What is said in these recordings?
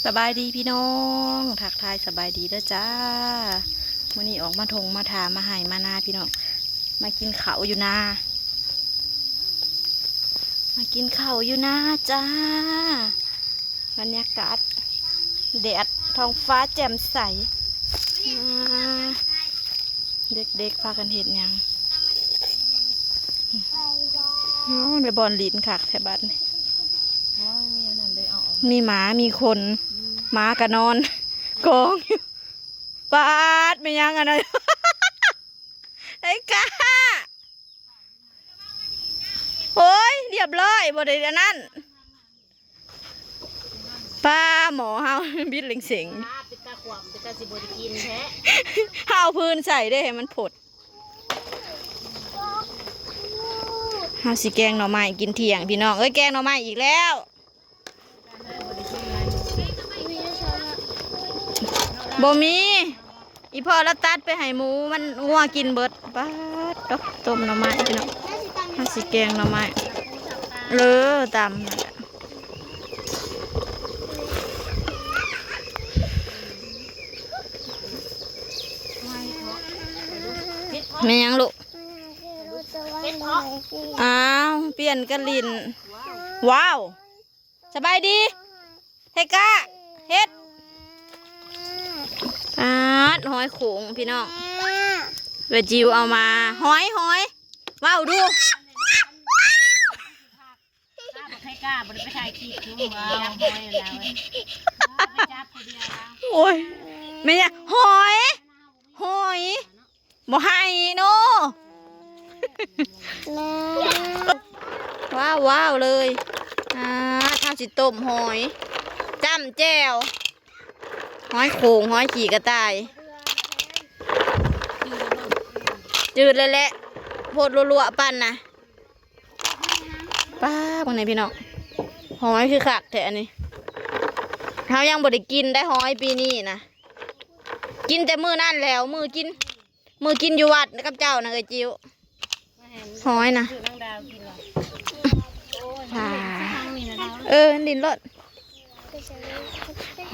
สบายดีพี่น้องทักทายสบายดีเด้อจ้ามื้อนี้ออกมาทงมาถามมาหายมานาพี่น้องมากินข้าวอยู่นามากินข้าวอยู่นาจ้าบรรยากาศแดดท้องฟ้าแจ่มใสเด็กๆพากันเห็ดหยังในบอลลิ้นคักแถวบ้านมีหมามีคนหมากะนอนกองอยู่ปาดไม่ยังอะไรไอ้กาโอ้ยเรียบร้อยบ่ได้อันนั้นป้าหมอเฮาบิดเล็งเสียงเฮาพื้นใส่ได้ให้มันผดเฮาสิแกงหน่อไม้กินเที่ยงพี่น้องเอ้ยแกงหน่อไม้อีกแล้วบ่มีอีพ่อละตัดไปให้หมูมันงัวกินเบิดป้าดต้มหน่อไม้พี่น้องเฮาสิแกงหน่อไม้ตามนั่นแหละแม่ยังลูกอ้าวเปลี่ยนกันลินว้าวสบายดีเฮกะเฮ็ดหอยโขงพี่น้องเวจิวเอามาหอยว้าวดูโอ้ยไม่เนี่ยหอยบ่ให้โนว้าวเลยทำสิต้มหอยจ้ำแจ่วหอยโขงหอยขี่กระต่ายจืดเลยแหละโพดรัวๆปั่นนะป้าบางไหนพี่น้องหอยคือขักแต่อันนี้เขายังบ่ได้กินได้หอยปีนี้นะกินแต่มือนั่นแล้วมือกินอยู่วัดกับเจ้านะเอ้ยจิ๋วหอยนะดินรถ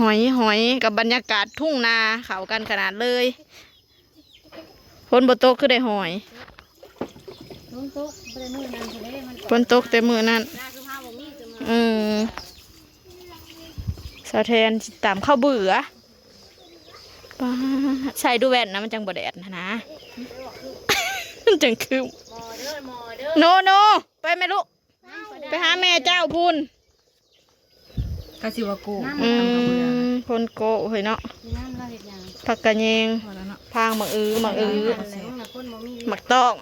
หอยกับบรรยากาศทุ่งนาเขากันขนาดเลยฝนบนโต๊ะคือได้หอยฝนตกแต่มือนั่นสะแทนตามข้าวเบื่อใส่ดูแว่นนะมันจังบดแดดนะจังคือโนไปไหมลูกไปหาแม่เจ้าพูนกะสิวะโกคนโกเฮ้ยเนาะผักกระเยงพางหมักหมักตอก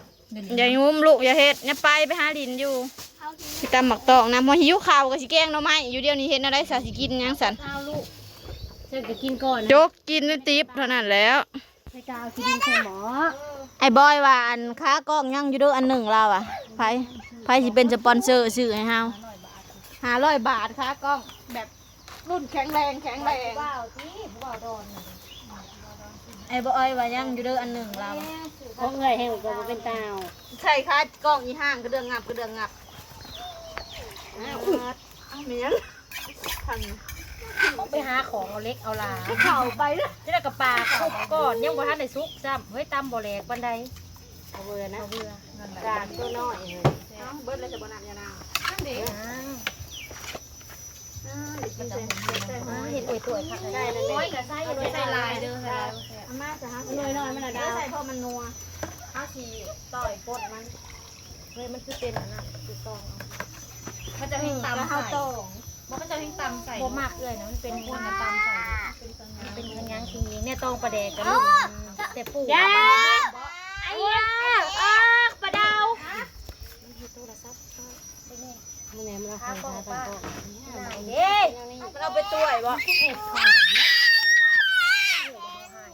อย่ายุ่มลูกอย่าเฮ็ดอย่าไปหาดินอยู่สิตามหมักตอกนะพอหิวข้าวก็สิแกงหน่อไม้อยู่เดียวนี้เห็นอะไรสาสิกินยังสันจะกินก่อนจกกินในติ๊บเท่านั้นแล้วไอ้กาวกินใช่หมอไอ้บอยว่าอันค้ากล้องยังอยู่ด้วยอันหนึ่งเราอ่ะไผสิเป็นสปอนเซอร์ซื้อให้เฮา500 บาทค้ากล้องแบบรุ่นแข็งแรงว้าวที่ผู้บ่าวโดนไอ้บอยว่ายังอยู่ด้วยอันหนึ่งเราเพราะเงยให้ก็เป็นตาวใช่ค่ะกล้องอีห้างกระเดืองงับเมียนไปหาของเอาเล็กเอาลาเข่าไปเลยที่ได้กับปลาคุบก่อนยังบ่ทันได้ซุกซ้ำเฮ้ยตำบ่แหลกบันไดเอาเบื่อนะกาดตัวน้อยเลยเบิดเลยจะบ่นำยานางเด็กเห็นตัวค่ะใช่เลยน้อยกับไส้เลยใส่ลายเด้อค่ะอาม่าจะหาน้อยมันน่ะดาวใส่พอมันนัวเอาสีต่อยปดมันเลยมันคือเป็นอันนั้นคือตองเขาจะให้ตำข้าวตองมันก็จะให้ตำใส่บ่มากเลยนะมันเป็นพวกน้ำตำใส่เป็นกระยังทีนี้เนี่ยตองปลาแดกกันแต่ปูไอ้ยาปลาดาวมันแหนมราคาตางก็เราไปตัวไอ้บ่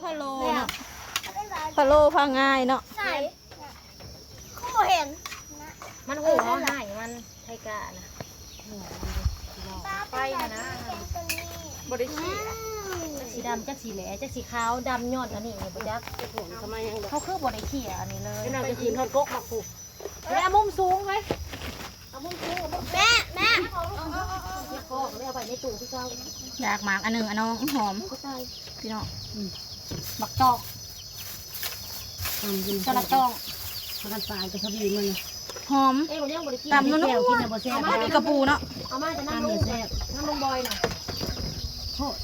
พะโล้พังง่ายเนาะใช่เขาเห็นมันหูเขาหายมันไทกะนะไปนะบริสีสีดำจักสีแหล่จักสีขาวดำยอดอันนี้บ่จักทำไมเขาคือบริขี้อันนี้เลยเราจะกินทอดกกมาปลูก เอามุมสูงไหมเอามุมสูงแม่ พ่อก็เลยเอาไปในตู้พี่เจ้า อยากหมากอันหนึ่งอันน้องหอม ก็ตาย พี่น้อง บักจอก กระต้อง มันปลาจะเขาดีมัน หอม วันนี้บริกิน ตำนุ่น กินแต่บ่แซ่บ ๆมีกระปูเนาะ เอามาจะนั่งลงนั่งลงบอยน่ะ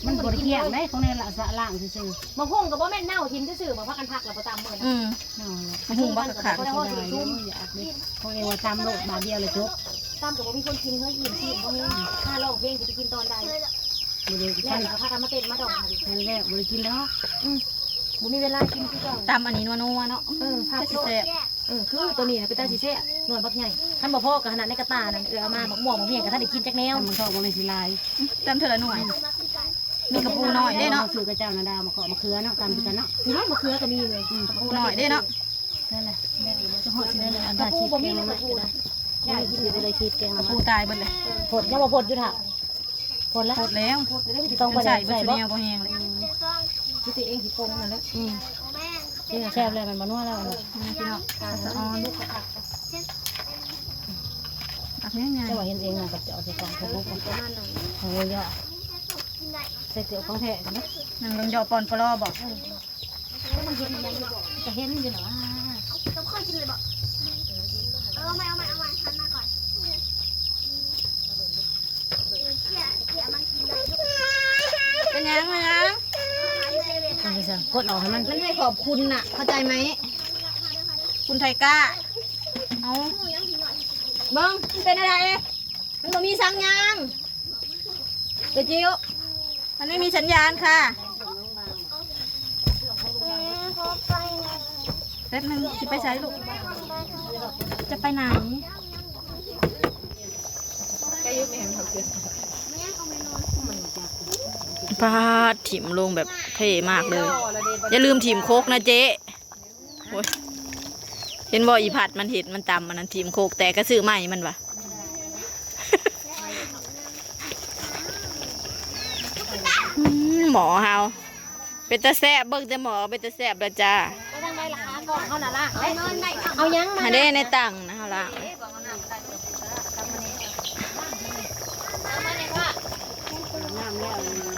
มันบ่ได้เกี่ยงได้ของในละสะล่างซื่อ มาพุ่งกับว่าแม่เน่าทิมซื่อมาพักกันพักแล้วประตามมือนะ ๆเนาะ มะฮุงบักขาด ก็ได้อยากได้ของเอวตามโลกบาเดียวเลยจบ ตามกับว่ามีคนกินเขาอิ่มที่เขาเนี่ยถ้าเราเพลงจะไปกินตอนใด บ่ได้ แล้ ท่าน วพักกันมาเต้นมาดอก ครั้งแรกบ่ได้กินแล้ว บุมีเวลากินพี่เจ้า ตำอันนี้นัวๆเนาะ ภาพ แซ่บ คือตัวนี้นะเป็นตาสีเซ่หน่วยบักใหญ่ท่านบอกพ่อกับขนาดในกระตานั่นเอามาบักม่วงบักเพียงกับท่านได้กินจากแนว มันชอบบ่แม่นสิลาย ตำเท่าละหน่วย มีกระปูหน่อยได้เนาะ ซื้อกระเจ้านาดามาเกาะมะเขือเนาะตามกันเนาะ มีน้ำมะเขือก็มีเลย กระปูหน่อยได้เนาะ นั่นแหละจะฮอดสิได้เลยอัน กระ ดา ปู ชี บ่มี แกง เลยก มา ระปูนะ ยายสิได้ชีแกง กระ มา ปูตายเบิดเลย ผลยังบ่ผลอยู่ถ่ะผลแล้ว หมดแล้ว ต้องไป ใส่ ใส่ เบิด ใส่ ชุด บ่ แนวบ่แห้งเลย พี่ตีเองสิปงนั่นแหละ นี่แซ่บเลยมันบ่นัวแล้ว พี่น้องกาสะออนลูกตักง่าย เจ้าว่าเห็นเองน่ะกับเจ้าสิฟังเขาบ่ของเยอะใส่เตี๋ยวของแท้กันนะ ๆนั่งลงยอปอนปลอบอก จะเห็นอยู่เนาะ ต้องค่อยกินเลยบอกเอาใหม่หันมาก่อนเกี่ยมันกินเลย เป็นยังไงนะ มันสิสั่งกดออกให้มัน มันให้ขอบคุณน่ะ เข้าใจไหม คุณไทก้า เอาเบิ้งมันเป็นอะไร มันบ่มีสัญญาณเดี๋ยวจิ๋วมันไม่มีสัญญาณค่ะแป๊บนึงจะไปใช้ลูก จะไปไหนพาดถิ่มลงแบบเท่มากเลย อย่าลืมถิ่มโคกนะเจ๊โอ้ยเห็นบ่อีผัดมันเห็ดมันตำมันนั้นถิ่มโคกแต่ก็ซื้อใหม่มันวะ หมอเฮาเป็นตาแซ่บเบิกแต่หมอเป็นตาแซ่บแล้วจ้า ไปทางใดล่ะคะก่อนเขาน่ะล่ะเอายังมา หาได้ในตังค์นะเฮาละ น้ำแล้ว